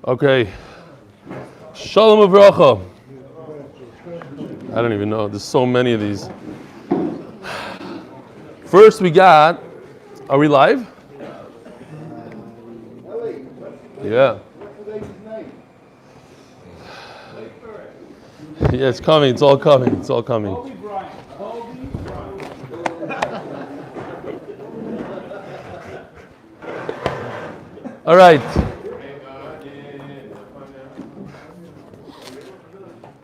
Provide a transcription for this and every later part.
Okay. Shalom Avracha. I don't even know. There's so many of these. First we got, are we live? Yeah. Yeah, it's coming. It's all coming. It's all coming. All right.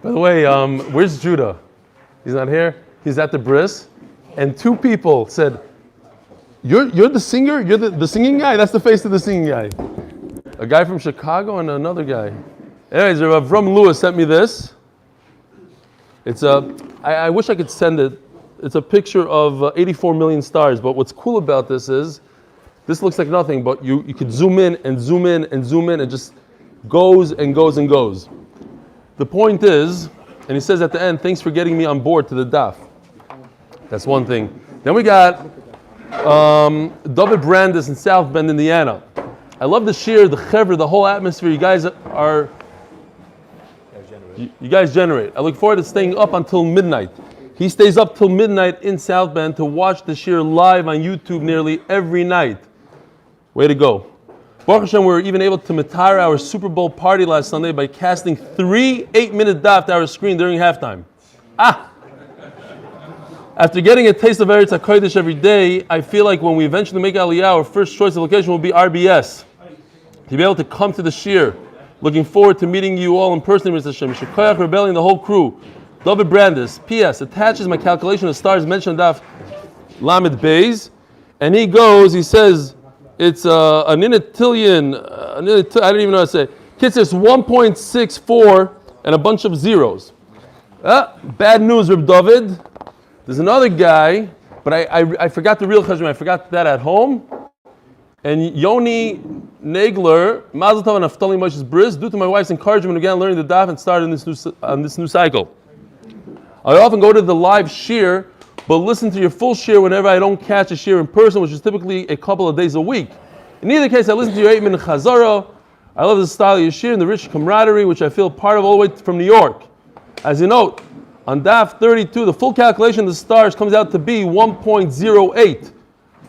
By the way, where's Judah? He's not here. He's at the bris, and two people said, "You're the singer. You're the singing guy. That's the face of the singing guy." A guy from Chicago and another guy. Anyways, Rav Lewis sent me this. It's I wish I could send it. It's a picture of 84 million stars. But what's cool about this is, this looks like nothing, but you could zoom in and zoom in and zoom in, and just goes and goes and goes. The point is, and he says at the end, thanks for getting me on board to the daf. That's one thing. Then we got David Brandis in South Bend, Indiana. I love the shir, the chevra, the whole atmosphere. You guys generate. I look forward to staying up until midnight. He stays up till midnight in South Bend to watch the shir live on YouTube nearly every night. Way to go. Baruch Hashem, we were even able to matar our Super Bowl party last Sunday by casting 3 8-minute daf to our screen during halftime. After getting a taste of Eretz HaKodesh every day, I feel like when we eventually make Aliyah, our first choice of location will be RBS. To be able to come to the shir. Looking forward to meeting you all in person, Mr. Hashem. Shekoyach Rebelli and the whole crew. David Brandis. P.S. attaches my calculation of stars mentioned daf Lamed Beis. And he says, it's a nintillion, I don't even know how to say. Kids, it's 1.64 and a bunch of zeros. Bad news, Reb David. There's another guy, but I forgot the real cheshbon. I forgot that at home. And Yoni Nagler, Mazel Tov and Naftali Moshe's bris, due to my wife's encouragement, began learning the daf and started on this new cycle. I often go to the live shir, but listen to your full shir whenever I don't catch a shir in person, which is typically a couple of days a week. In either case, I listen to your 8-minute chazara. I love the style of your shir and the rich camaraderie, which I feel part of all the way from New York. As you note, on daf 32, the full calculation of the stars comes out to be 1.08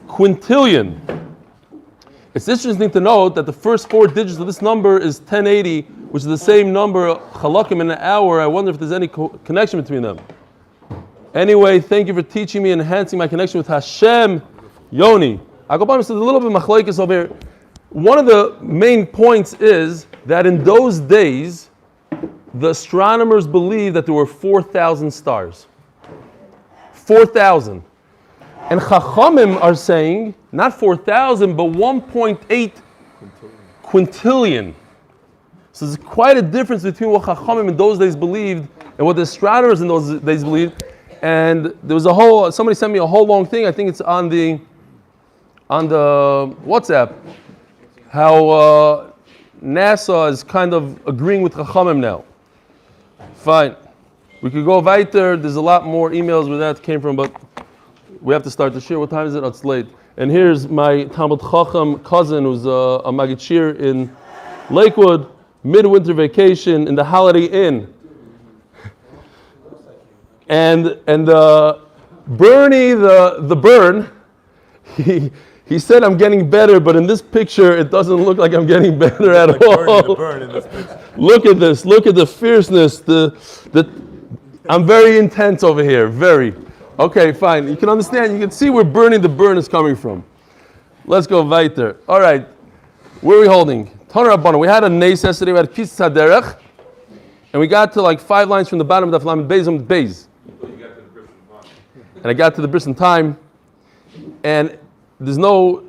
quintillion. It's interesting to note that the first 4 digits of this number is 1080, which is the same number, chalakim, in an hour. I wonder if there's any connection between them. Anyway, thank you for teaching me and enhancing my connection with Hashem. Yoni. Akopam says a little bit machlekes over here. One of the main points is that in those days, the astronomers believed that there were 4,000 stars. 4,000. And Chachamim are saying, not 4,000, but 1.8 quintillion. So there's quite a difference between what Chachamim in those days believed and what the astronomers in those days believed. And there was somebody sent me a whole long thing, I think it's on the WhatsApp, how NASA is kind of agreeing with Chachamim now. Fine. We could go weiter. There's a lot more emails where that came from, but we have to start the shir. What time is it? Oh, it's late. And here's my Talmud Chacham cousin who's a Maggid Shir in Lakewood, midwinter vacation in the Holiday Inn. And Bernie, the burn, he said I'm getting better, but in this picture it doesn't look like I'm getting better at all. Bernie, the burn in this picture. Look at this. Look at the fierceness. I'm very intense over here. Very. Okay, fine. You can understand. You can see where Bernie the burn is coming from. Let's go weiter. All right. Where are we holding? Taner Rabbanan. We had a nes yesterday. We had Kisas HaDerech, and we got to like 5 lines from the bottom of the Lamed Beis on Beis. And I got to the bris in time, and there's no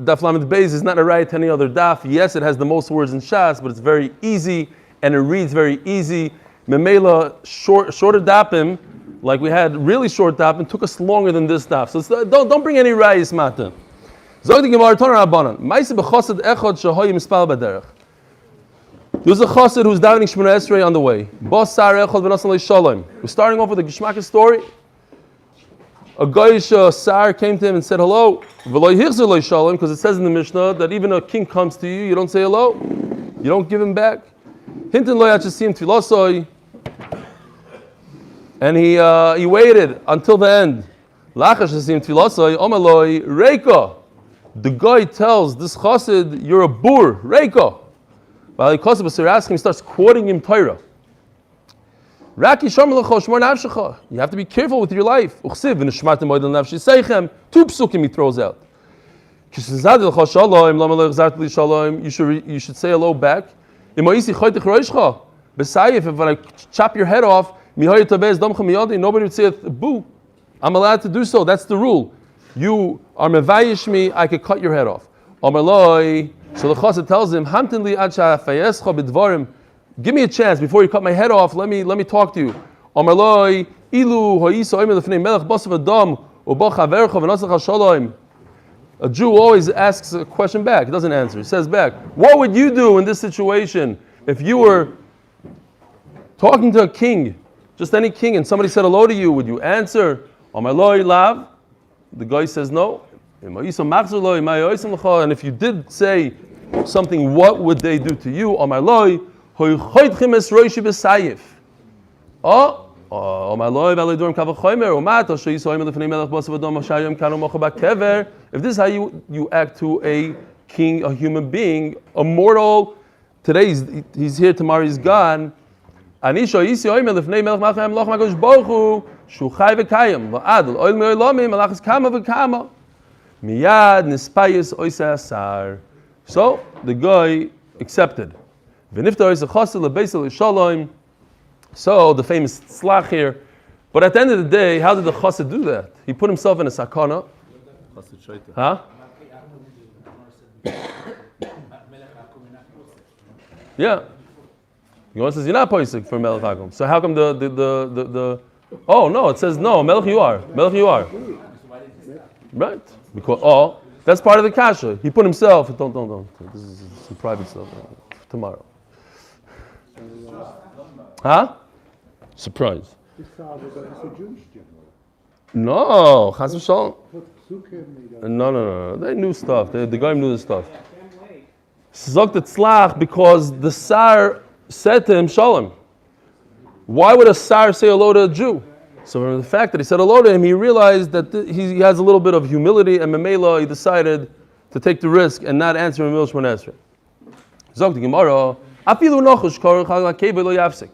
Daf Lamed Beis is not a right to any other daf. Yes, it has the most words in Shas, but it's very easy and it reads very easy. Memela shorter dafim, like we had really short dafim, took us longer than this daf. So don't bring any rayis mata. Zog the Gemara Taner Rabbanan. Ma'aseh b'chassid echad shehoy mispal b'derech. There's a chassid who's davening Shemona Esrei on the way. Bas sar echad v'nasan le'shalom. We're starting off with a Geshmaka story. A Goyish Sar came to him and said hello. Because it says in the Mishnah that even a king comes to you, you don't say hello. You don't give him back. Hinton lo yachasim tfilasoi. And he waited until the end. Lachash yachasim tfilasoi omaloi reika. The guy tells this chassid, you're a boor, reika. While he starts quoting him Torah. You have to be careful with your life. 2 psukim he throws out. You should say hello back. If when I chop your head off, nobody would say boo. I'm allowed to do so. That's the rule. You are mevayish me, I could cut your head off. So the chassid tells him, give me a chance before you cut my head off. Let me talk to you. A Jew always asks a question back. He doesn't answer. He says back, what would you do in this situation if you were talking to a king, just any king, and somebody said hello to you? Would you answer? The guy says no. And if you did say something, what would they do to you? If this is how you act to a king, a human being, a mortal, today he's here, tomorrow he's gone. So the guy accepted. So the famous slach here. But at the end of the day, how did the chassid do that? He put himself in a sakana. Huh? Yeah. Gemara says you're not posik for Melech Hakum. So how come the oh no, it says no, Melech you are. Melech you are. Right. Because that's part of the kasha. He put himself. Don't. This is some private stuff. Tomorrow. Huh? Surprise. No, Chas v'Shalom. No. They knew stuff. The guy knew the stuff. Zogt tzlach because the Sar said to him Shalom. Why would a Sar say hello to a Jew? So from the fact that he said hello to him, he realized that he has a little bit of humility, and Memela, he decided to take the risk and not answer him Milshman Esrei. Zogt the Gemara, afilu nochush kor chal hakebel lo yafsik.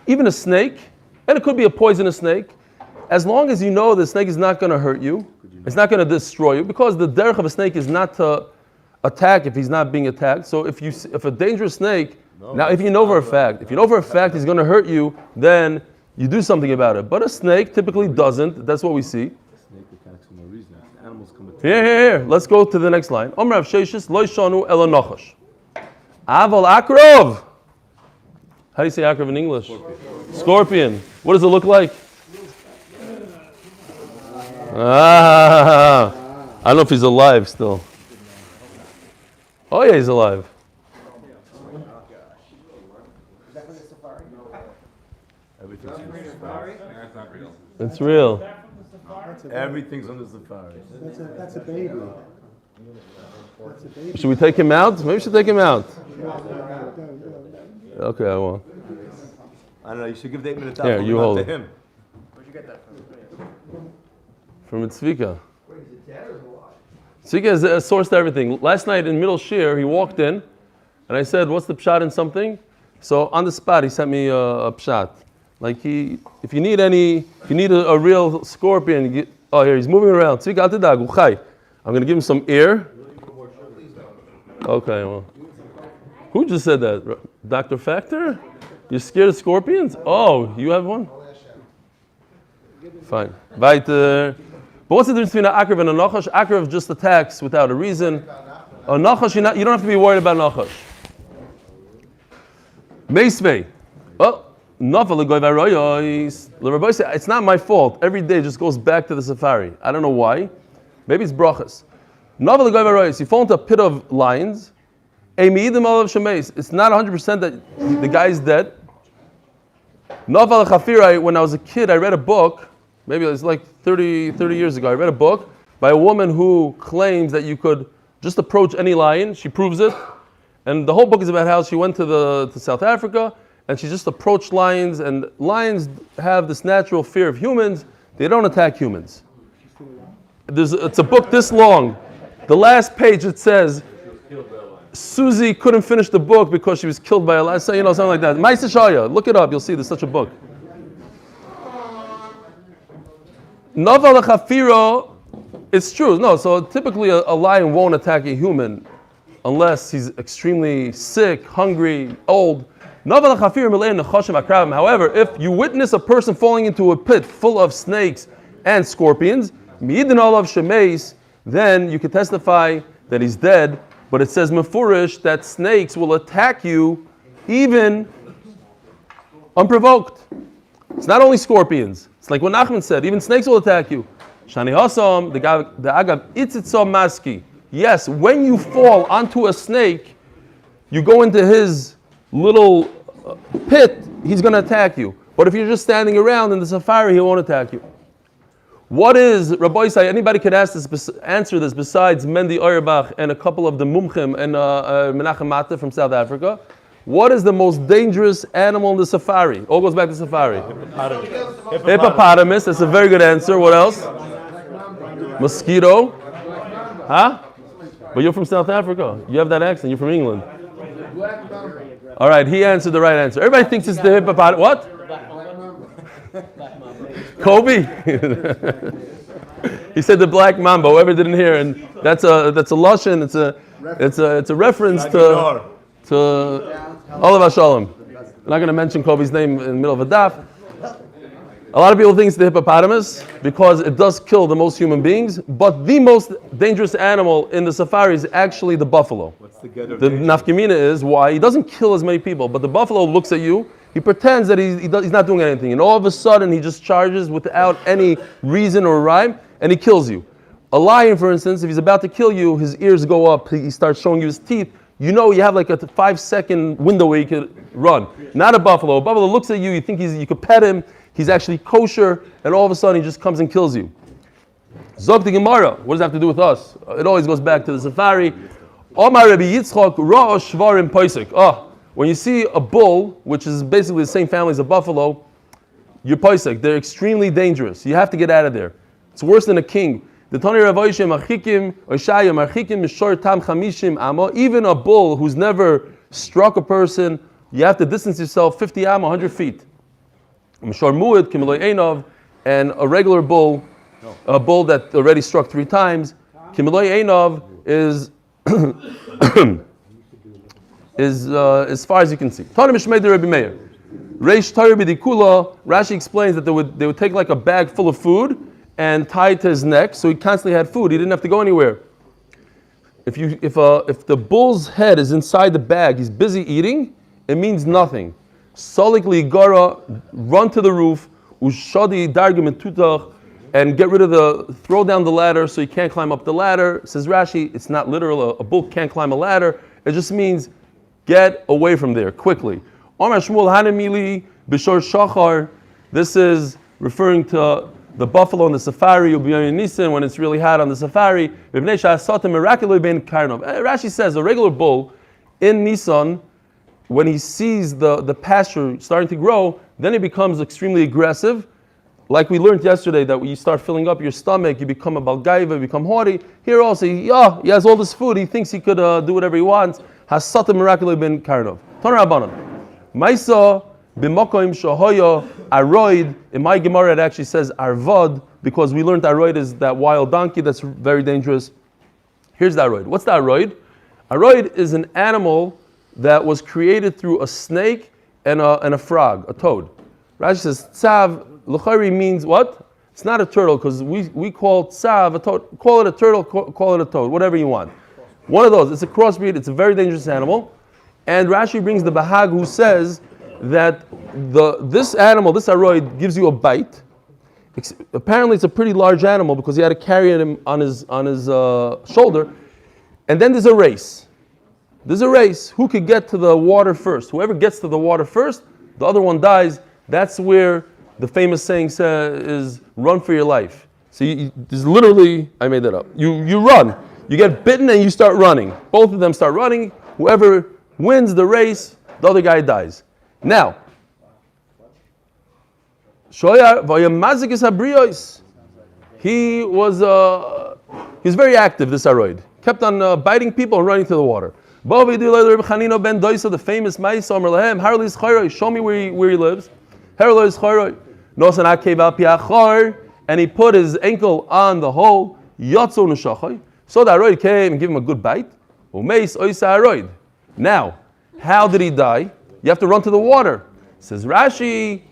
Even a snake, and it could be a poisonous snake, as long as you know the snake is not going to hurt you, it's not going to destroy you, because the derech of a snake is not to attack if he's not being attacked. So if a dangerous snake, if you know for a fact he's going to hurt you, then you do something about it. But a snake typically doesn't. That's what we see. Snake attacks for no reason. Animals come attack. Here. Let's go to the next line. Omar Rav Sheshis lo yishanu ela nachash. Aval akrov. How do you say akrov in English? Scorpion. What does it look like? I don't know if he's alive still. Oh yeah, he's alive. It's real. Everything's on the safari. That's a baby. Should we take him out? Maybe we should take him out. Okay, I won't. I don't know, you should give the 8 minutes out. Here, you hold to it. him. Where'd you get that From Tzvika. Tzvika is a source to everything. Last night in middle shir, he walked in, and I said, "What's the pshat in something?" So on the spot, he sent me a pshat. Like if you need a real scorpion, here he's moving around. Tzvika al tedag, uchai. I'm going to give him some air. Okay, well, who just said that? Dr. Factor? You're scared of scorpions? Oh, you have one? Fine. Weiter. But what's the difference between an akrav and a nachash? Akrav just attacks without a reason. A nachash, you don't have to be worried about nachash. Meisvei. It's not my fault. Every day just goes back to the safari. I don't know why. Maybe it's Berachos. You fall into a pit of lions. It's not 100% that the guy's dead. When I was a kid, I read a book. Maybe it was like 30 years ago. I read a book by a woman who claims that you could just approach any lion. She proves it. And the whole book is about how she went to South Africa and she just approached lions, and lions have this natural fear of humans. They don't attack humans. It's a book this long. The last page it says, Susie couldn't finish the book because she was killed by a lion, something like that. Maisa Shaya, look it up, you'll see there's such a book. Naval Chafiro, it's true. No, so typically a lion won't attack a human unless he's extremely sick, hungry, old. However, if you witness a person falling into a pit full of snakes and scorpions, then you can testify that he's dead. But it says mefurish that snakes will attack you even unprovoked. It's not only scorpions. It's like what Nachman said, even snakes will attack you. Shani Hasam, the Agav Itzitzom Maski. Yes, when you fall onto a snake, you go into his little pit, he's going to attack you. But if you're just standing around in the safari, he won't attack you. What is, Rabbi Isai, anybody could answer this besides Mendy Auerbach and a couple of the Mumchim and Menachem Mata from South Africa? What is the most dangerous animal in the safari? All goes back to safari. Hippopotamus, that's a very good answer. What else? Mosquito. Huh? But you're from South Africa. You have that accent. You're from England. All right, he answered the right answer. Everybody thinks it's the hippopotamus. What? Kobe. He said the black mamba. Whoever didn't hear, and that's a lashon. It's a reference to Olav Shalom. I'm not going to mention Kobe's name in the middle of a daf. A lot of people think it's the hippopotamus because it does kill the most human beings, but the most dangerous animal in the safari is actually the buffalo. What's the get of The nafkamina is why he doesn't kill as many people, but the buffalo looks at you, he pretends that he's not doing anything, and all of a sudden he just charges without any reason or rhyme, and he kills you. A lion, for instance, if he's about to kill you, his ears go up, he starts showing you his teeth, you know you have like a 5-second window where you could run. Not a buffalo. A buffalo looks at you, you think you could pet him, he's actually kosher, and all of a sudden he just comes and kills you. Zog the Gemara, what does that have to do with us? It always goes back to the safari. Omar Rabbi Yitzchak Ra Shvarim Poisik. When you see a bull, which is basically the same family as a buffalo, you're poisik. They're extremely dangerous. You have to get out of there. It's worse than a king. Even a bull who's never struck a person, you have to distance yourself 50 am, 100 feet. And a regular bull, a bull that already struck 3 times, is as far as you can see. Rashi explains that they would take like a bag full of food and tie it to his neck, so he constantly had food. He didn't have to go anywhere. If the bull's head is inside the bag, he's busy eating, it means nothing. Solikli gara, run to the roof, ushadi dargim tutach, and get rid of throw down the ladder so he can't climb up the ladder. Says Rashi, it's not literal. A bull can't climb a ladder. It just means get away from there quickly. Omar Shmuel Hanamili Bishor Shachar. This is referring to the buffalo in the safari, Nisan, when it's really hot on the safari. Rashi says a regular bull in Nisan, when he sees the pasture starting to grow, then he becomes extremely aggressive. Like we learned yesterday, that when you start filling up your stomach, you become a balgaiva, you become haughty. Here also, he has all this food, he thinks he could do whatever he wants. Hasata miraculously ben karnov. Toner Rabbanon. Maisa b'makoim shahoya aroid. In my Gemara it actually says arvad, because we learned aroid is that wild donkey that's very dangerous. Here's the aroid. What's the aroid? Aroid is an animal that was created through a snake and a frog, a toad. Rashi says tzav l'chari means what? It's not a turtle, because we call tzav a toad. Call it a turtle, call it a toad, whatever you want. One of those. It's a crossbreed. It's a very dangerous animal. And Rashi brings the Bahag who says that this animal, this aroid, gives you a bite. Apparently, it's a pretty large animal because he had to carry him on his shoulder. And then there's a race. There's a race. Who could get to the water first? Whoever gets to the water first, the other one dies. That's where the famous saying is "run for your life." So there's literally, I made that up. You run. You get bitten and you start running. Both of them start running. Whoever wins the race, the other guy dies. Now, he was very active, this Aroid. Kept on biting people and running to the water. The famous Maisa, show me where he lives. And he put his ankle on the hole. So the Aroid came and gave him a good bite. Now, how did he die? You have to run to the water. Says Rashi,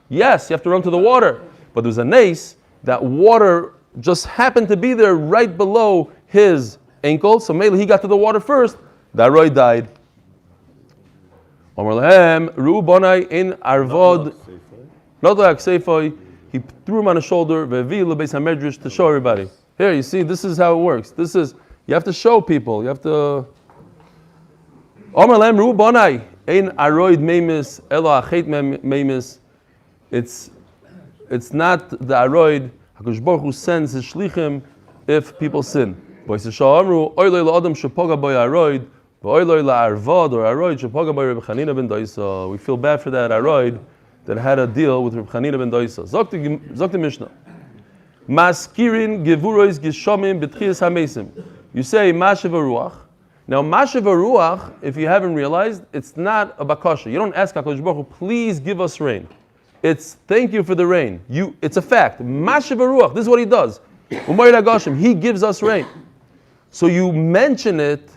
yes, you have to run to the water. But there's a nace, that water just happened to be there right below his ankle. So maybe he got to the water first. The Aroid died. In Arvod, not like Seifoi, he threw him on his shoulder to show everybody. Here, you see, this is how it works. You have to show people. You have to. It's not the Aroid. HaKadosh Baruch Hu sends his shlichim if people sin. We feel bad for that Aroid that had a deal with Reb Chanina ben Doisa. Zok the Mishnah. Maskirin gevurois gishomim b'tchias hamesim. You say Mashiv Ruach. Now Mashiv Ruach, if you haven't realized, it's not a bakasha. You don't ask HaKadosh Baruch Hu, please give us rain. It's thank you for the rain. It's a fact. Mashiv Ruach. This is what he does. He gives us rain. So you mention it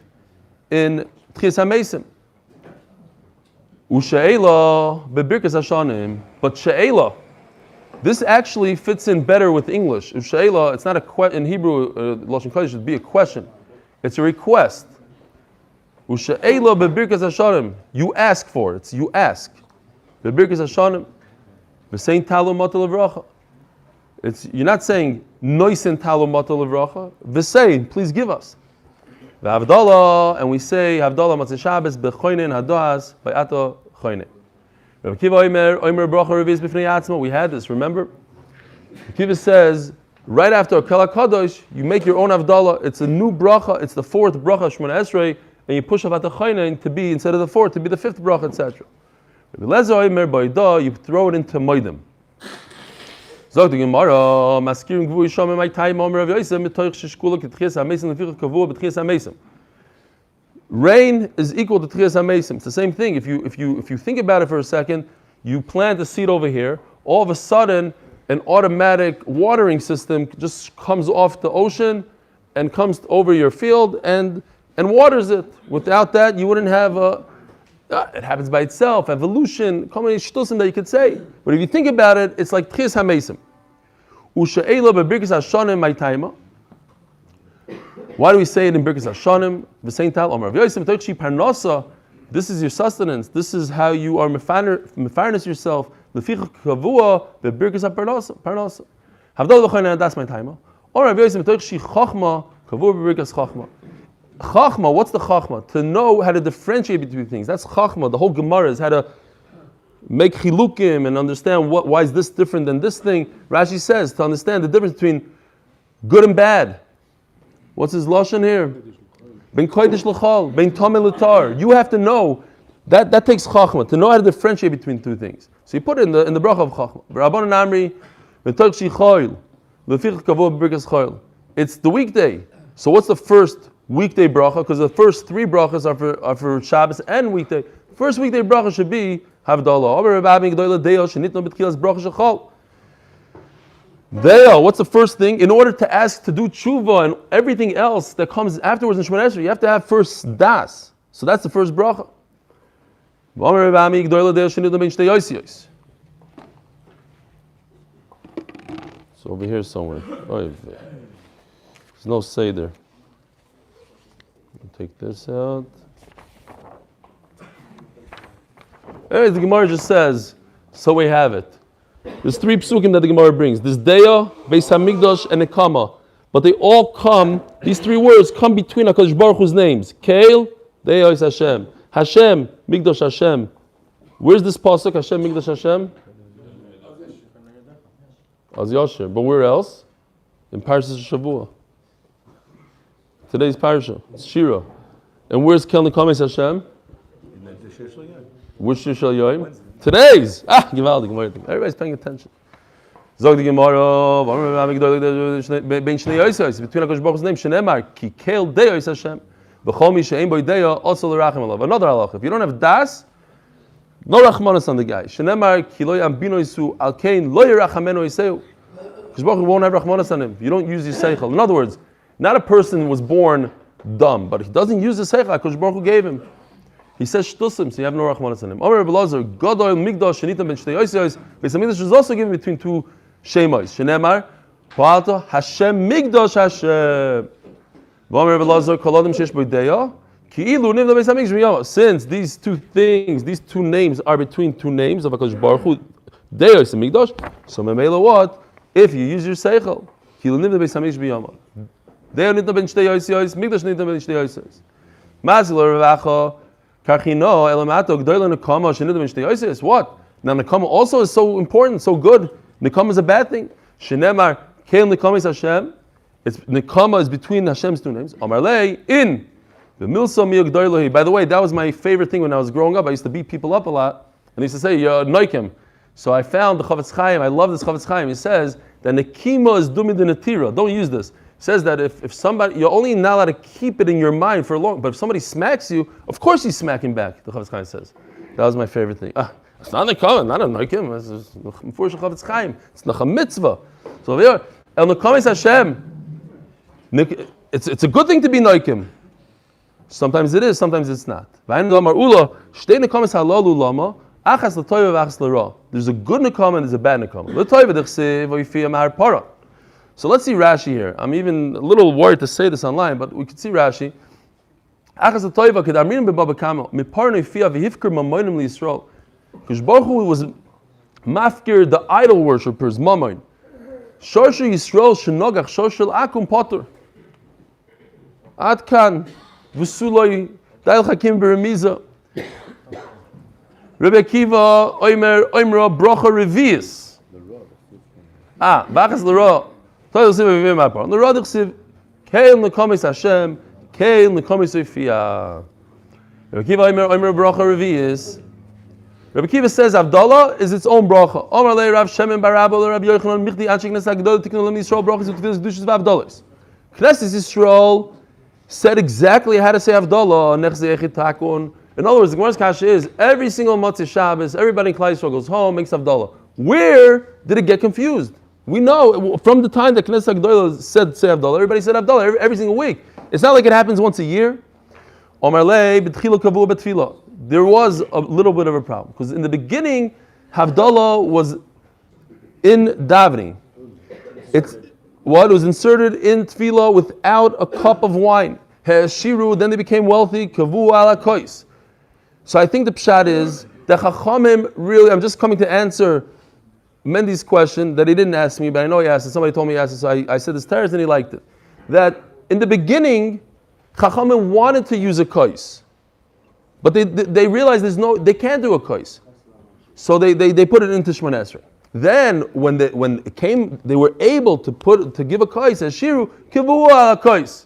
in Tchias HaMesim. U'she'ela bebirkas hashanim. But she'ela, this actually fits in better with English. U'she'ela, it's not a question. In Hebrew, Lashon Kodesh should be a question. It's a request. U'she'ela bebirkas hashanim. You ask for it. You ask. Bebirkas hashanim. V'sein talu matal levracha. You're not saying noisen talu matal levracha. V'sein, please give us. V'havdalah, and we say havdalah matzah Shabbos b'choinen hadoas b'ato choinen. Rabbi Kiva omer bracha reviz b'fnei atzma. We had this, remember? Rabbi Kiva says right after Kala Kadosh, you make your own havdalah. It's a new bracha. It's the fourth bracha Shmona Esrei, and you push avat choinen to be instead of the fourth to be the fifth bracha, etc. Rabbi Lezer omer b'ida, you throw it into moedim. Zog the Gemara, maskirim gvu yisham my time omer Rav Yosef mitoich sheshkula ketchias hamesim lefichach kavua betchias hamesim. Rain is equal to tchias hamesim. It's the same thing. If you think about it for a second, you plant a seed over here. All of a sudden, an automatic watering system just comes off the ocean and comes over your field and waters it. Without that, you wouldn't have a. It happens by itself, evolution, so many shtusim that you could say. But if you think about it, it's like tchias hamesim. U'she'ela bebirkas hashanim my taima. Why do we say it in birkas hashanim? V'sein tal omer Rav Yosef mitoich parnasa. This is your sustenance. This is how you are mefarnes yourself. Lefichach kavua bebirkas parnasa. Havdalah l'choinen das my taima. Or Rav Yosef mitoich chachma kavua bebirkas chachma. Chachma, what's the chachma? To know how to differentiate between things. That's chachma. The whole Gemara is how to make chilukim and understand why is this different than this thing. Rashi says to understand the difference between good and bad. What's his lashon here? Ben kodesh l'chal, ben tameh l'tar. You have to know that takes chachma to know how to differentiate between two things. So you put it in the bracha of chachma. Rabbanan Amri, v'toch shichayil, lefichach kavua b'birkas chayil. It's the weekday. So what's the first weekday bracha? Because the first three brachas are for Shabbos and weekday. First weekday bracha should be havdalah. Deo, what's the first thing? In order to ask to do tshuva and everything else that comes afterwards in Shemona Esrei, you have to have first das. So that's the first bracha. It's over here somewhere. There's no seder. Take this out. Hey, the Gemara just says, so we have it. There's three psukim that the Gemara brings. There's Deya, Beis HaMikdash, and Nekama. But they all come, these three words come between HaKadosh Baruch Hu's names. Keil, Deya is Hashem. Hashem, Mikdash Hashem. Where's this pasuk, Hashem, Mikdash Hashem? Az Yasher. But where else? In Parshas Shavua. Today's parsha. It's Shira. And where's Kel Nekamis Hashem? In the Shir Shal Yom. Which Shir Shal Yoim? Today's. Givaldik. Everybody's paying attention. Zog the Gemara. Ben Shnei Yosef. Between HaKadosh Baruch Hu's name, Shenemar, Ki Kel Deis Hashem. B'chol mi she'ein bo ideya, also l'rachem alav. Another halach. If you don't have das, no rachmanas on the guy. Shenemar, Ki lo yambino isu, al kein lo yerachameno iseu. HaKadosh Baruch Hu won't have rachmanas on him. You don't use your seichel. In other words, not a person was born dumb, but he doesn't use the seichel HaKadosh Baruch Hu gave him. He says shtusim, so you have no rachmanas on him. Omer Rebbe Lazar, Gadol Migdash Shenitam ben Shnei Yosef. Beis Hamikdash was also given between two shemos. Shenemar, Pa'alto Hashem Migdash Hashem. Omer Rebbe Lazar, Kol Adam Shesh Bo Ideya, Ki'ilu Nivda Beis Hamikdash Miyama. Since these two things, these two names are between two names of HaKadosh Baruch Hu, Deyos and Migdash, so Memela what? If you use your seichel, Ki'ilu Nivda Beis Hamikdash Miyama. Deyo Nivda ben Shnei Yosef, Migdash Nivda ben Shnei Yosef. Mazil Revacha. What? Now Nekama also is so important, so good. Nekama is a bad thing. Shenemar Keil Nekama is Hashem. Nekama is between Hashem's two names. Amarlei in the Milsa Miyog Doilohi. By the way, that was my favorite thing when I was growing up. I used to beat people up a lot, and I used to say Noikim. So I found the Chavetz Chaim. I love this Chavetz Chaim. He says that Nekima is Dumi de Netira. Don't use this. Says that if somebody, you're only not allowed to keep it in your mind for long, but if somebody smacks you, of course you smack him back, the Chavetz Chaim says. That was my favorite thing. It's not a Nekama, not a Noikim, it's Mefurish Chavetz Chaim. It's not a mitzvah. So over here, El Nekama is Hashem. It's a good thing to be Noikim. Sometimes it is, sometimes it's not. There's a good Nekama and there's a bad Nekama. So let's see Rashi here. I'm even a little worried to say this online, but we could see Rashi. Because Baruch Hu was mafkir the idol worshippers, Mammon. Shorshu Yisrael shenogach shorshel akum potter. Ad kan v'suloi dail chakim beremiza. Rebbe Akiva oimra brocha revius. Bachas l'ra. The Radich Siv, Keil Nekamis Hashem, Keil Nekamis Yifia. Rebbe Kiva Omer Bracha Revi'is. Rebbe Kiva says Avdallah is its own bracha. Omer Le Rav Shemin Barabo Le Rabbi Yochanan Michdi Anshik Nes Agdol Tiknu Lam Yisrael brachas Utfilas Kedushas VaAvdallas. Knesset Yisrael said exactly how to say Avdallah. Nechzei Echid Takun. In other words, the Gemara's kasha is every single Motzei Shabbos, everybody in Klal Yisrael goes home, makes Avdallah. Where did it get confused? We know from the time that Knesset Agdolah said say Avdallah, everybody said Avdallah every single week. It's not like it happens once a year. There was a little bit of a problem because in the beginning, Havdalah was in davening. It was inserted in tefillah without a cup of wine. Shiru, then they became wealthy. Kavu ala kois. So I think the pshat is the Chachamim really. I'm just coming to answer Mendy's question that he didn't ask me, but I know he asked it. Somebody told me he asked it, so I said this Teres and he liked it. That in the beginning, Chachamim wanted to use a kois, but they realized they can't do a kois, so they put it into Shemon Esrei. Then when it came, they were able to give a kois as shiru kivu ala kois.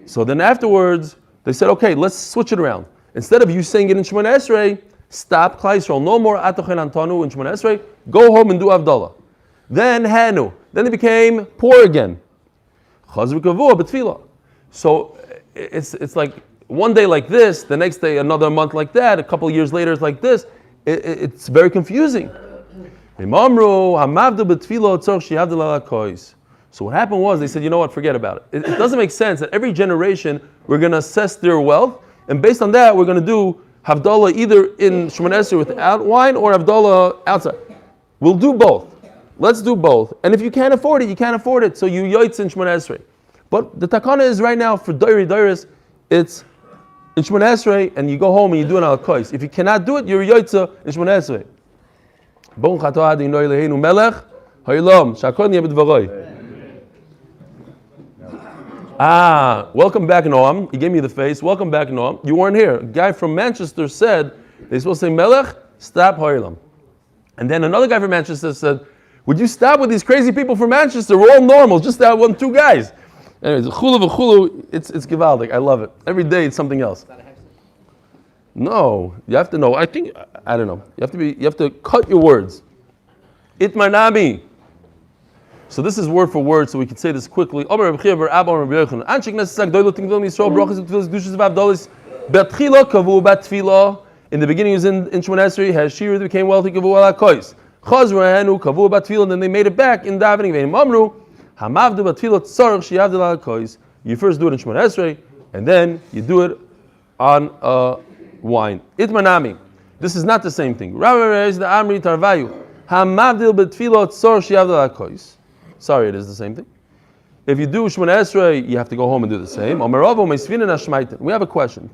So then afterwards they said, okay, let's switch it around. Instead of you saying it in Shemon Esrei, stop Klal Yisrael. No more Atochen Antanu in Shemon Esrei. Go home and do Avdallah. Then Hanu. Then they became poor again. Chazru Kavua B'Tfilah. So it's like one day like this, the next day another month like that, a couple of years later it's like this. It's very confusing. So what happened was they said, you know what, forget about it. It doesn't make sense that every generation we're going to assess their wealth, and based on that we're going to do Havdalah either in Shemon Esrei without wine or Havdalah outside. We'll do both. Let's do both. And if you can't afford it, you can't afford it. So you yoitz in Shemon Esrei. But the takana is right now for Doiris, it's in Shemon Esrei, and you go home and you do an al kois. If you cannot do it, you're yoitza in Shemon Esrei. Bon chato adinoi leheinu melech ha'ilam shakon yebed v'roi. Welcome back, Noam. He gave me the face. Welcome back, Noam. You weren't here. A guy from Manchester said they're supposed to say melech, stop ha'ilam. And then another guy from Manchester said, would you stop with these crazy people from Manchester? We're all normal, just that two guys. Anyways, chulu v'chulu, it's gewaldic. I love it. Every day it's something else. No, you have to know. I don't know. You have to cut your words. Itmarnami. So this is word for word, so we can say this quickly. In the beginning, he was in Shemon Esrei, Hashir became wealthy, kavu ala kois. Chazrahenu kavu batfila, and then they made it back in davening. Amru, hamavdu batfila tzarich sheyavdu ala kois. You first do it in Shemon Esrei, and then you do it on wine. Itmanami. This is not the same thing. Rabbi is the Amri Tarvayu. Hamavdil batfila tzarich sheyavdu ala kois. Sorry, it is the same thing. If you do Shemon Esrei, you have to go home and do the same. We have a question.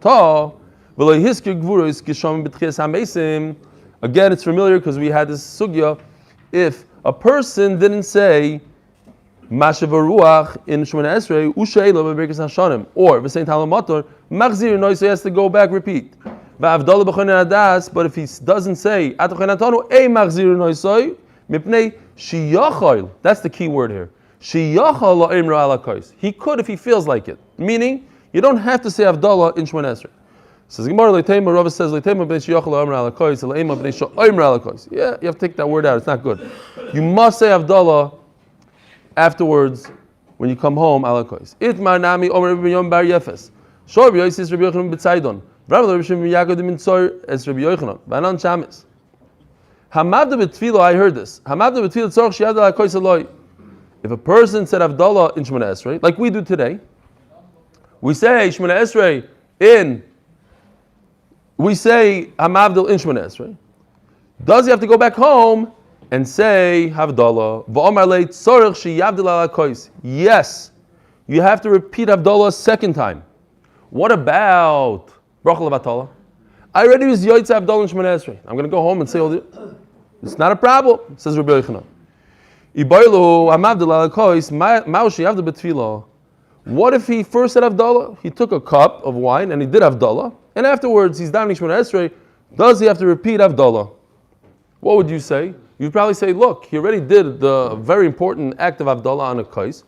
Again, it's familiar because we had this sugya. If a person didn't say Mashav in Shemon Esrei, Ushayla b'Berachos Hashanim, or v'Sein Talmud Mator, Machzir noise, so he has to go back, repeat. But if he doesn't say Atochen Atonu, a Machzir noise, mipnei shiyachol. That's the key word here. Shiyachol la'imra ala kois. He could if he feels like it. Meaning, you don't have to say Avdallah in Shemon Esrei. Says Gemara Leitema. Rava says Leitema b'nei shiyachol la'imra ala kois. Le'ema b'nei sha'imra ala kois. Yeah, you have to take that word out. It's not good. You must say Avdallah afterwards when you come home ala kois. Itmar nami omer Rabbi Yom bar Yefes. Shor Rabbi Yosis Rabbi Yochanan b'Tzaydon. Rabbi Shimon Yaakov de Mintzor es Rabbi Yochanan. V'anan Shamis. Hamavda b'tfilo, I heard this. Hamavda b'tfilo tzorch sheyavda ala kois aloi. If a person said Avdallah in Shemon Esrei, like we do today, we say Shemon Esrei we say Hamavdil in Shemon Esrei. Does he have to go back home and say Havdalah? V'omar lei tzorch sheyavda ala kois. Yes, you have to repeat Havdalah a second time. What about Brachol Levatala? I already was Yoitza Havdalah in Shemon Esrei. I'm going to go home and say all the... It's not a problem, says Rabbi Yochanan. What if he first said Havdalah? He took a cup of wine and he did Havdalah, and afterwards he's down in Shemon Esrei. Does he have to repeat Havdalah? What would you say? You'd probably say, look, he already did the very important act of Havdalah on a kais.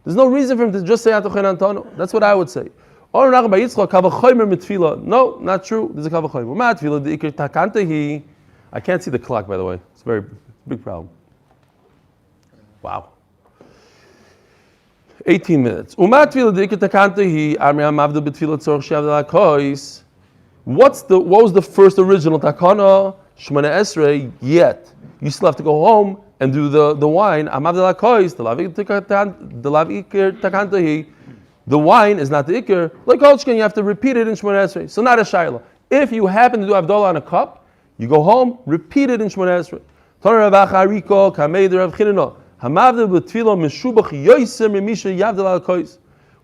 There's no reason for him to just say Atochen Antonu. That's what I would say. No, not true. There's a kavachaymer. I can't see the clock, by the way. It's a very big problem. Wow. 18 minutes. What was the first original takana? Shemona Esrei. Yet you still have to go home and do the wine. The wine is not the ikr. Like Holchkin, you have to repeat it in Shemona Esrei. So not a shayla. If you happen to do Havdalah on a cup, you go home, repeat it in Shemona Esrei. When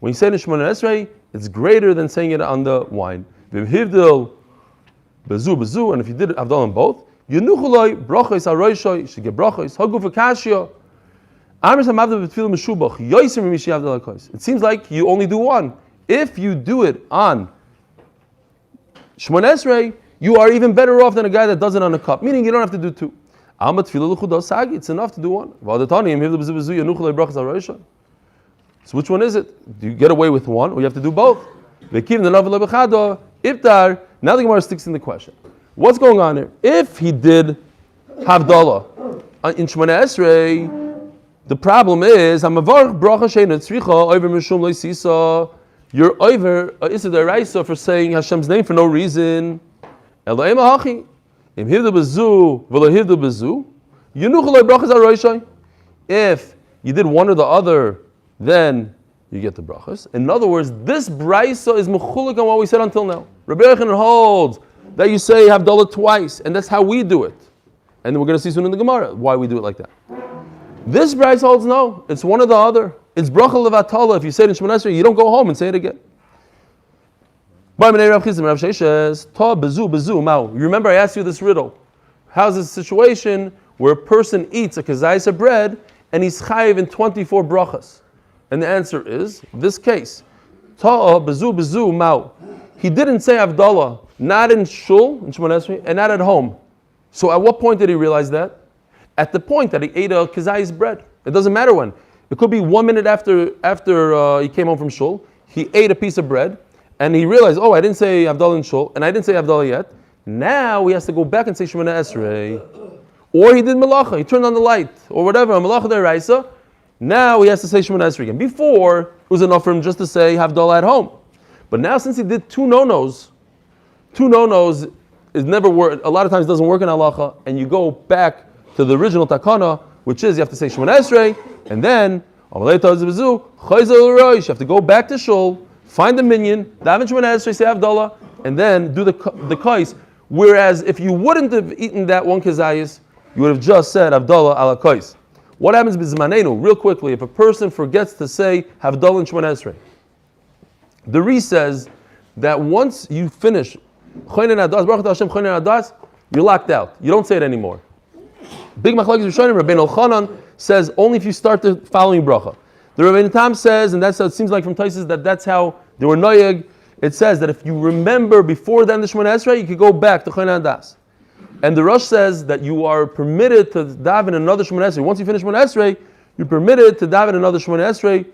you say it in Shemona Esrei, it's greater than saying it on the wine. And if you did Havdalah on both, you should get brachos. It seems like you only do one. If you do it on Shemona Esrei, you are even better off than a guy that does it on a cup. Meaning you don't have to do two. It's enough to do one. So which one is it? Do you get away with one or you have to do both? Now the Gemara sticks in the question. What's going on here? If he did Havdalah in Shemona Esrei, the problem is, you're over is it a raisa for saying Hashem's name for no reason. If you did one or the other, then you get the brachas. In other words, this brisa is mechulik on what we said until now. Rabbi Yochanan holds that you say Havdalah twice, and that's how we do it. And we're going to see soon in the Gemara why we do it like that. This brisa holds no, it's one or the other. It's bracha levatala. If you say it in Shemona Esrei, you don't go home and say it again. You remember I asked you this riddle. How's this situation where a person eats a kazayis of bread and he's chayiv in 24 brachas? And the answer is this case. He didn't say Havdalah, not in shul, in Shemona Esrei, and not at home. So at what point did he realize that? At the point that he ate a kazayis bread. It doesn't matter when. It could be 1 minute after he came home from shul. He ate a piece of bread, and he realized, oh, I didn't say Havdalah in shul, and I didn't say Havdalah yet. Now he has to go back and say Shemona Esrei. Or he did Malacha, he turned on the light, or whatever, Malacha Deraisa. Now he has to say Shemona Esrei again. Before, it was enough for him just to say Havdalah at home. But now since he did two no-nos is never work. A lot of times doesn't work in halacha, and you go back to the original takana, which is you have to say Shemona Esrei, and then you have to go back to shul, find the minyan, daven Shemona Esrei, say Havdalah, and then do the kais. Whereas if you wouldn't have eaten that one kezayis, you would have just said Havdalah ala kais. What happens b'zmanenu? Real quickly, if a person forgets to say Havdalah and Shemona Esrei, the Ri says that once you finish Choinen Adas, Baruch Hashem Choinen Adas, you're locked out. You don't say it anymore. Big Machlokes Rishonim, Rabbeinu Elchanan says only if you start the following bracha. The Rabbeinu Tam says, and that's how it seems like from Taisus, that's how they were noyeg. It says that if you remember before the end of Shemona Esrei, you could go back to Choinen Adas. And the Rosh says that you are permitted to daven another Shemona Esrei. Once you finish Shemona Esrei, you're permitted to daven another Shemona Esrei,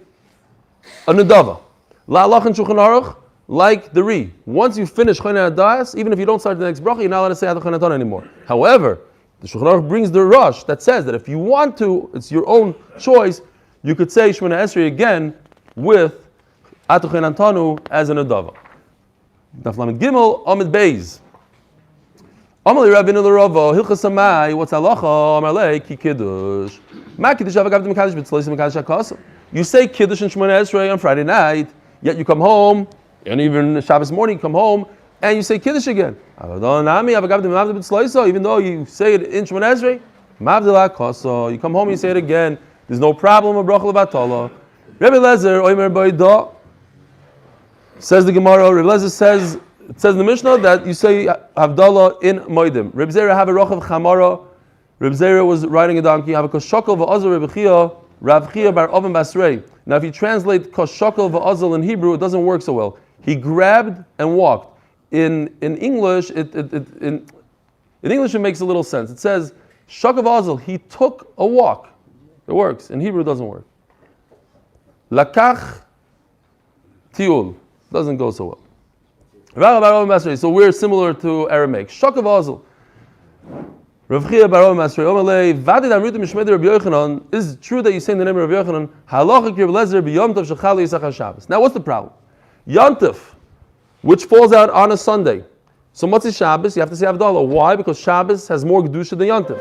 a nedava. La'alach and Shulchan Aruch, like the Ri. Once you finish Choinen Adas, even if you don't start the next bracha, you're not allowed to say Adon Choinen Adas anymore. However, the Shulchan Aruch brings the Rosh that says that if you want to, it's your own choice, you could say Shemona Esrei again with Adon Choinen Adas as an nedava. Daf Lamed Gimel Amid Beis. Amali Rabbeinu l'Rava Hilchas Samai. What's halacha? Amar lei ki kiddush. Ma kiddush avagav d'mekadosh b'tzloisim mekadosh hakasam. You say kiddush and Shemona Esrei on Friday night, yet you come home, and even Shabbos morning you come home, and you say kiddush again. Even though you say it in Shemona Esrei, mavdil hakasa. You come home and you say it again. There's no problem. A bracha levatala. Rebbe Lezer oimer b'ida. Says the Gemara. Rebbe Lezer says. It says in the Mishnah that you say Havdalah in Moedim. Reb Zera have a rochav chamara. Reb Zera was riding a donkey. Have a koshokol va'azal Reb Chia, Rav Chia bar Oven Basrei. Now if you translate koshokol va'azal in Hebrew, it doesn't work so well. He grabbed and walked. In English, in English it makes a little sense. It says shokol va'azal. He took a walk. It works. In Hebrew, it doesn't work. Lakach tiul doesn't go so well. So we're similar to Aramaic. Shakav Azal. Rav Chia bar Oven Basrei Omelei Vadid Amrutim Mishmei Rabbi Yochanan. Is it true that you say in the name of Rabbi Yochanan Halachik Reb Lezer b'Yom Tov Shechal Yisachar Shabbos? Now what's the problem? Yom Tov, which falls out on a Sunday. So Motzei Shabbos, you have to say Havdalah. Why? Because Shabbos has more Kedusha than Yom Tov.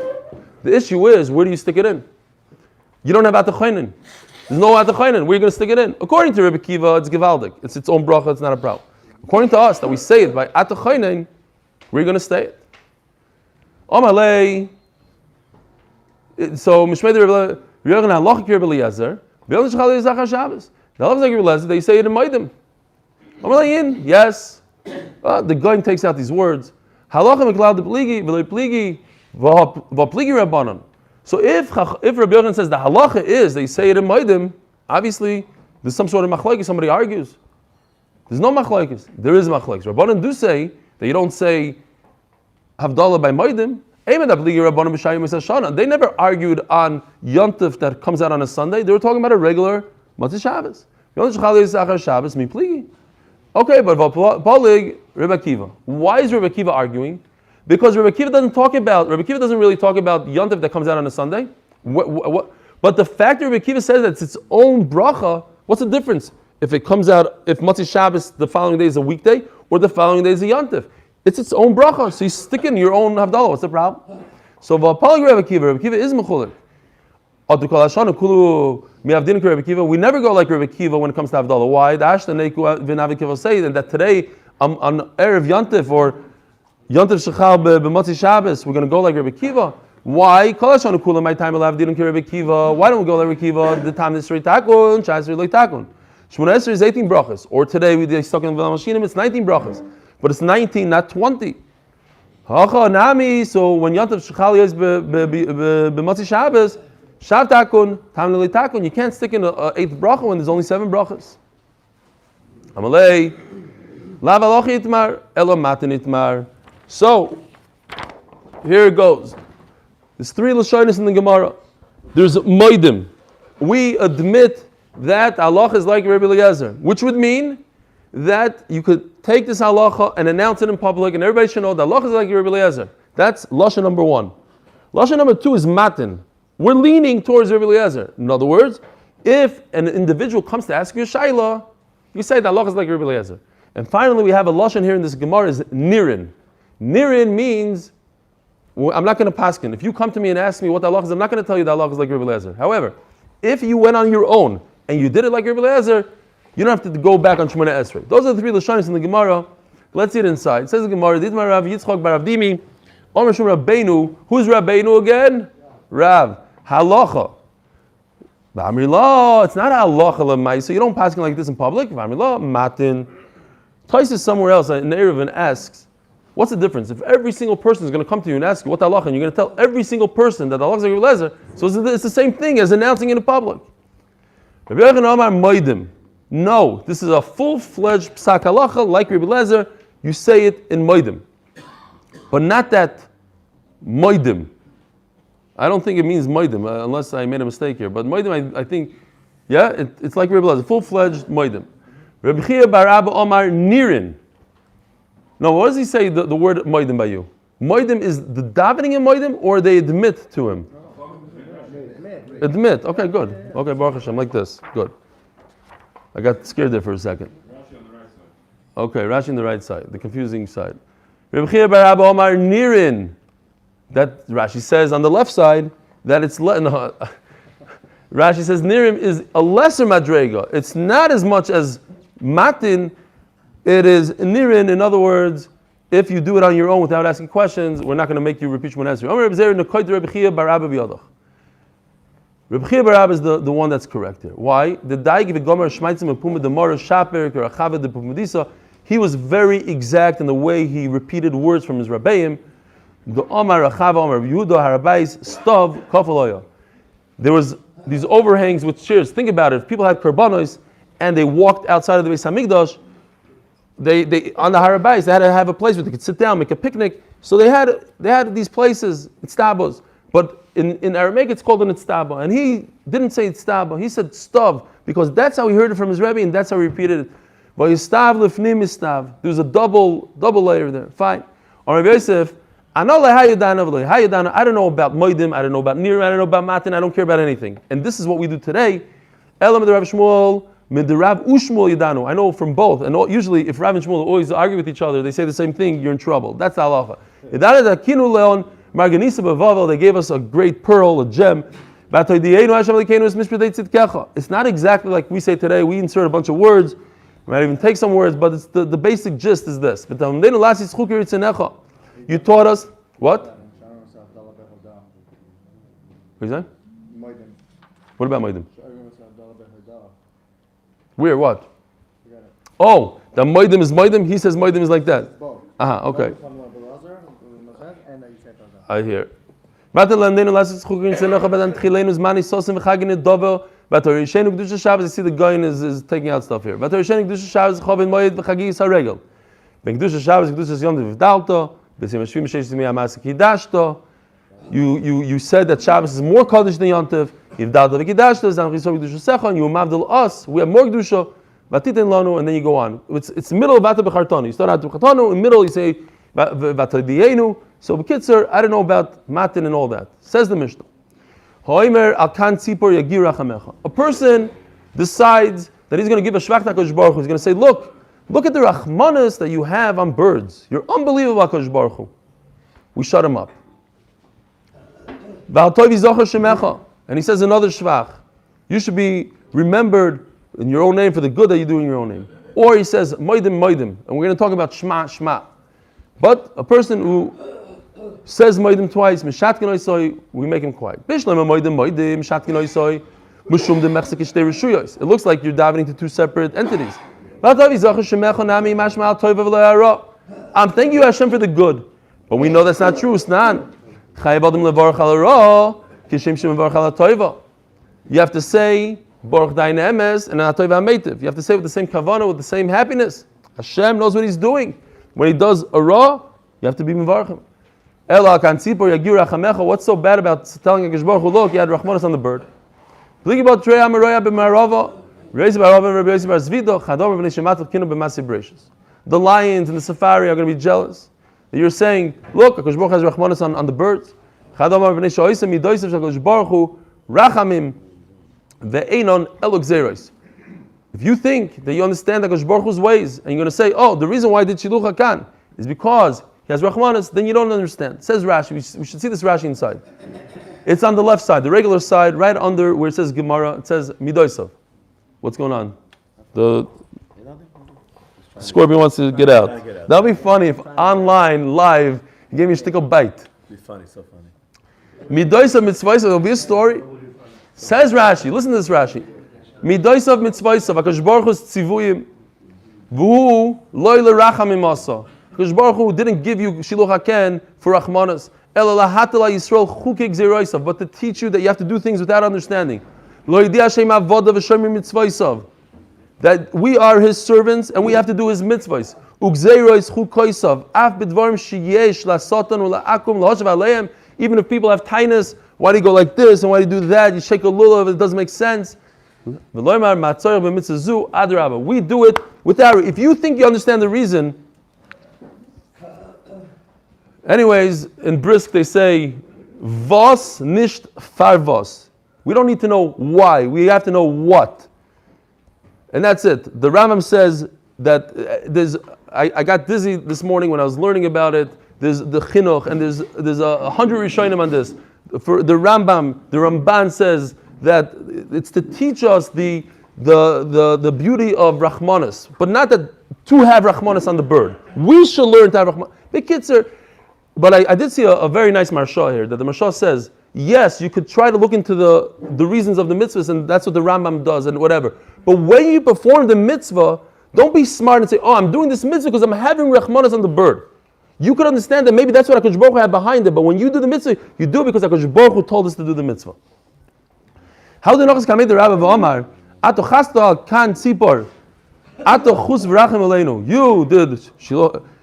The issue is, where do you stick it in? You don't have Atachoinen. There's no Atachoinen. Where are you going to stick it in? According to Rebbe Kiva, it's Givaldik. It's its own bracha. It's not a problem. According to us, that we say it by Atachoinen, we're going to say it. Omalei. So Mishmei Rebbe Yochanan Halachik Rebbe Eliezer. B'Yom Shechal Yisachar Shabbos. The halacha like Rebbe Eliezer, they say it in Moedim. Omalei in, yes. The Goyim takes out these words. Halacha meklal de pligi v'lo pligi v'pligi rabbanon. So if Rabbi Yochanan says the halacha is they say it in Moedim, obviously there's some sort of machlokes. Somebody argues. There's no machlokes. There is machlokes. Rabbanon do say that you don't say Havdalah by Moedim. They never argued on Yom Tov that comes out on a Sunday. They were talking about a regular Motzei Shabbos. Okay, but Rebbe Akiva. Why is Rebbe Akiva arguing? Because Rebbe Akiva doesn't really talk about Yom Tov that comes out on a Sunday. But the fact that Rebbe Akiva says that it's its own bracha, what's the difference? If it comes out, if Motzei Shabbos the following day is a weekday, or the following day is a Yom Tov. It's its own bracha, so you stick in your own Havdalah. What's the problem? So V'apalig Rebbe Akiva is mechulik. We never go like Rebbe Akiva when it comes to Havdalah. Why? The Ashtaneku v'Navi say that today on Erev Yom Tov or Yom Tov Shechal b'Motzei Shabbos we're going to go like Rebbe Akiva. Why? Why don't we go like Rebbe Akiva? The time is Takun, Shas Takun. Shemona Esrei is 18 brachas, or today we stuck in the Mashinim, it's 19 brachas. But it's 19, not 20. So when Yom Tov Shechal is b'Motzei Shabbos, Shav Takun, Tam Lili Takun, you can't stick in an 8th bracha when there's only 7 brachas. Amalei, Lav Alochi Itmar, Elo Matan Itmar. So, here it goes. There's 3 Lashonis in the Gemara. There's Moedim. we admit that halacha is like Rabbi Eliezer, which would mean that you could take this halacha and announce it in public, and everybody should know that halacha is like Rabbi Eliezer. That's lashon number one. Lashon number two is matin. We're leaning towards Rabbi Eliezer. In other words, if an individual comes to ask you a shayla, you say that halacha is like Rabbi Eliezer. And finally, we have a lashon here in this Gemara is nirin. Nirin means I'm not going to paskin. If you come to me and ask me what the halacha is, I'm not going to tell you that halacha is like Rabbi Eliezer. However, if you went on your own and you did it like Rabbi Eliezer, you don't have to go back on Shemona Esrei. Those are the three lashonis in the Gemara. Let's see it inside. It says the Gemara, Ditmar Rav Yitzchak bar Avdimi, Omer Shum Rabbeinu. Who's Rabbeinu again? Rav. Halacha. V'amri, it's not a halacha l'mai, so you don't paskin like this in public. V'amri matin. Taisus somewhere else in Erevin asks, what's the difference? If every single person is going to come to you and ask you what the halacha, and you're going to tell every single person that the halacha is like Rabbi Eliezer, so it's the same thing as announcing it in public. Rabbi Yochanan Amar Moedim. No, this is a full-fledged psak halacha like Rabbi Eliezer. You say it in Moedim, but not that Moedim. I don't think it means Moedim, unless I made a mistake here. But Moedim, I think, yeah, it's like Rabbi Eliezer, full-fledged Moedim. Rabbi Chia bar Abba Omar Nirin. No, what does he say, the word Moedim by you? Moedim is the davening in Moedim, or they admit to him? Admit. Okay, good. Okay, Baruch Hashem, like this. Good. I got scared there for a second. Rashi on the right side. Okay, Rashi on the right side, the confusing side. Rabbi Chia bar Abba Omar Nirin. That Rashi says on the left side that it's no, Rashi says Nirim is a lesser madrega. It's not as much as matin. It is nirin. In other words, if you do it on your own without asking questions, we're not going to make you repeat Shemona Esrei. Rabbi Chia bar Abba b'yadach. Rabbi Chia bar Abba is the one that's correct here. Why? The daig v'gomer shmaitzim v'puma demara shaper k'rachava de pumadisa. He was very exact in the way he repeated words from his rabbeim. The Omar Rachava Omar Yehuda Harabais Stov Kafaloya. There was these overhangs with chairs. Think about it. If people had karbanos and they walked outside of the Beis Hamikdash, they on the Harabais they had to have a place where they could sit down, make a picnic. So they had these places, itztabos. But in Aramaic it's called an itztaba. And he didn't say itztaba. He said stov because that's how he heard it from his Rebbe and that's how he repeated it. Vayistav lifnim istav. There's a double layer there. Fine. On Rabbi Yosef. I don't know about Moedim, I don't know about Nir, I don't know about Matin, I don't care about anything. And this is what we do today. Elam the Rav Shmuel, Rav Ushmuel Yidanu. I know from both. And usually if Rav and Shmuel always argue with each other, they say the same thing, you're in trouble. That's the halacha. They gave us a great pearl, a gem. It's not exactly like we say today, we insert a bunch of words, we might even take some words, but it's the basic gist is this. You taught us what? What is that? What about Moedim? Where? What? Oh, the Moedim is Moedim. He says Moedim is like that. Okay. I hear. You see the guy is taking out stuff here. You said that Shabbos is more Kaddish than Yontif. If Dalda v'Kidashta, Zan Chisov Kedusha you mavdil us, we have more Kedusha, Vatiten Lanu, and then you go on. It's the middle of Vata B'Chartanu. You start out with B'Chartanu, in the middle you say Vatadienu. So B'Kitzer, I don't know about Matin and all that. Says the Mishnah. Hoimer al kan tzipor yagir rachamecha. A person decides that he's going to give a shvach to HaKadosh Baruch Hu. He's going to say, look at the rachmanas that you have on birds. You're unbelievable, HaKadosh Baruch Hu. We shut him up. And he says another shvach. You should be remembered in your own name for the good that you do in your own name. Or he says, moedim, moedim. And we're going to talk about shma, shma. But a person who says moedim twice, mishatkin oisoi, we make him quiet. Bishlam moedim, moedim, mishatkin oisoi, mushum de mechzik ishtei rishuyos. It looks like you're davening to two separate entities. I'm thanking you, Hashem, for the good. But we know that's not true. Snan. You have to say Baruch Dain Emes and Atoiva Meitiv. You have to say with the same kavanah, with the same happiness. Hashem knows what He's doing. When He does a ra, you have to be mivarchim. Ela kan tzipor yagir rachamecha. What's so bad about telling HaKadosh Baruch Hu, look, you had rachmanos on the bird? Pligi about Trey Amaroya b'Marava, Reis b'Arava, Rabbi Yosef bar Zvido, Chadom Rabbi Shematot Kinu b'Masi Berachos. The lions in the safari are going to be jealous. You're saying, look, HaKadosh Baruch Hu has Rachmanis on the birds. Chadom Rabbi Shoisem Midoisev HaKadosh Baruch Hu Rachamim ve'Einon Elok Zeros. If you think that you understand HaKadosh Baruch Hu's ways, and you're going to say, oh, the reason why I did Shiluch HaKan is because he has Rachmanis, then you don't understand. Says Rashi, we should see this Rashi inside. It's on the left side, the regular side, right under where it says Gemara, it says Midoisav. What's going on? The Scorpion wants to get out. That would be funny if online, live, he gave me a shtickle bite. Be funny, so funny. Midoisav mitzvaysav, there'll be a story. Says Rashi, listen to this Rashi. Midoisav mitzvaysav, HaKadosh Baruch Hu's tzivuyim, v'hu loy lerachamim asa. HaKadosh Baruch Hu didn't give you Shiluch HaKen for Rachmanas. But to teach you that you have to do things without understanding. That we are His servants and we have to do His mitzvahs. Even if people have tinus, why do you go like this and why do you do that? You shake a lulav, it doesn't make sense. We do it without. If you think you understand the reason. Anyways, in Brisk they say, "Vos nicht farvos." We don't need to know why. We have to know what, and that's it. The Rambam says that there's. I got dizzy this morning when I was learning about it. There's the chinuch, and there's 100 rishonim on this. For the Ramban says that it's to teach us the beauty of Rachmanis, but not that to have Rachmanis on the bird. We should learn to have Rachmanis. The kids are. But I did see a very nice Marsha here, that the Marsha says, yes, you could try to look into the reasons of the mitzvahs, and that's what the Rambam does, and whatever. But when you perform the mitzvah, don't be smart and say, oh, I'm doing this mitzvah because I'm having Rachmanas on the bird. You could understand that maybe that's what HaKadosh Baruch Hu had behind it, but when you do the mitzvah, you do it because HaKadosh Baruch Hu told us to do the mitzvah. How did Nochas Kamei the Rabbi v'Omar, Ato chasto al kan tzipor, Ato chus v'rachem aleinu.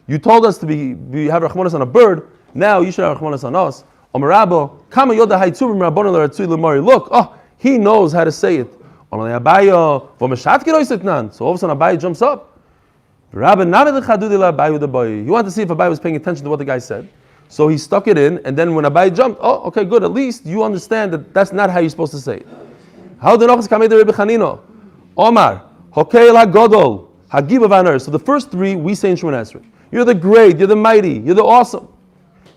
You told us to have Rachmanas on a bird. Now you should have Rachmanas on us. Look, he knows how to say it. So all of a sudden Abaye jumps up. He wanted to see if Abaye was paying attention to what the guy said. So he stuck it in, and then when Abaye jumped, okay, good. At least you understand that that's not how you're supposed to say it. How did Nochas Kamei the Rebbe Chanino? Omar, Hokel HaGodol, Hagib Avanar. So the first three we say in Shemon Esrei. You're the great, you're the mighty, you're the awesome.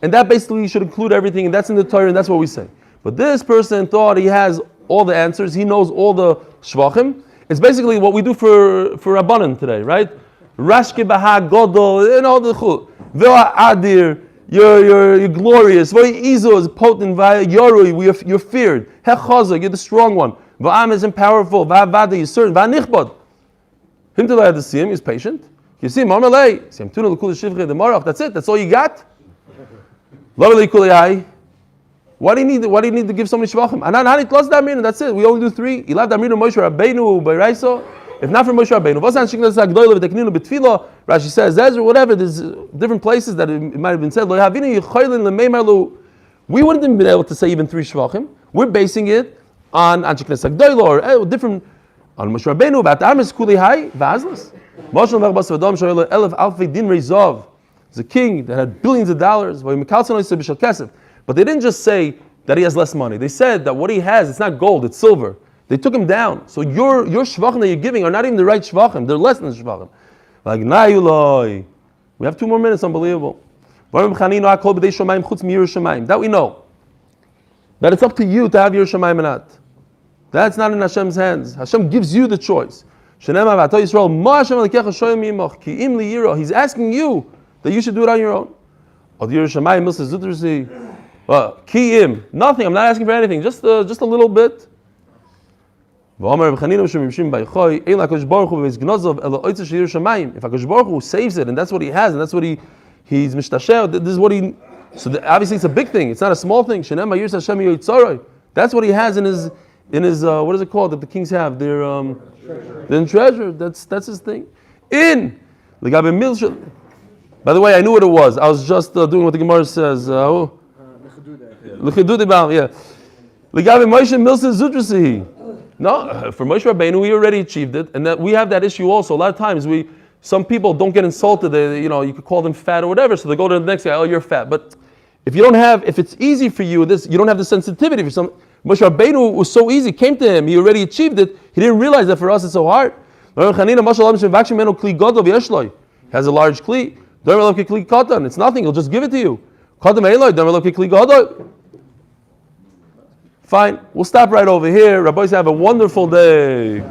And that basically should include everything, and that's in the Torah, and that's what we say. But this person thought he has all the answers, he knows all the shvachim. It's basically what we do for Rabbanan today, right? Rashke Baha Godol, and all the chul. Ve'ah Adir, you're glorious. Ve'izo is potent, Yorui, you're feared. Hechazak, you're the strong one. Va'am is powerful. Va'avada, you're certain. Va'nichbad. Him to have to see him, he's patient. You see, that's it, that's all you got? Why do you need to give so many shvachim? That's it, we only do three. If not for Moshe Rabbeinu, Rashi says, Ezra, whatever, there's different places that it might have been said. We wouldn't have been able to say even three shvachim. We're basing it on Anshiknes Agdoilo or different, on Moshe Rabbeinu, about Amis Kuli Hai, Vazlas. There's a king that had billions of dollars, but they didn't just say that he has less money. They said that what he has, it's not gold, it's silver. They took him down. So your shvachim that you're giving are not even the right shvachim, they're less than the shvachim. Like, we have 2 more minutes, unbelievable. That we know. That it's up to you to have your Yerushalayim or not. That's not in Hashem's hands. Hashem gives you the choice. He's asking you that you should do it on your own. Nothing. I'm not asking for anything. Just a little bit. If HaKadosh Baruch Hu saves it, and that's what he has, and that's what he's mishtasheh, this is what he. So obviously it's a big thing. It's not a small thing. That's what he has in his what is it called that the kings have? Their treasure. That's his thing. By the way, I knew what it was. I was just doing what the Gemara says. L'chidudei, yeah. L'gabe Moshe milsa zutrasi. No, for Moshe Rabbeinu, we already achieved it, and that we have that issue also. A lot of times, some people don't get insulted. You could call them fat or whatever, so they go to the next guy. Oh, you're fat. But if it's easy for you, you don't have the sensitivity for some. Moshe Rabbeinu was so easy. Came to him. He already achieved it. He didn't realize that for us it's so hard. He has a large kli. It's nothing. He'll just give it to you. Fine. We'll stop right over here. Rabbi, have a wonderful day.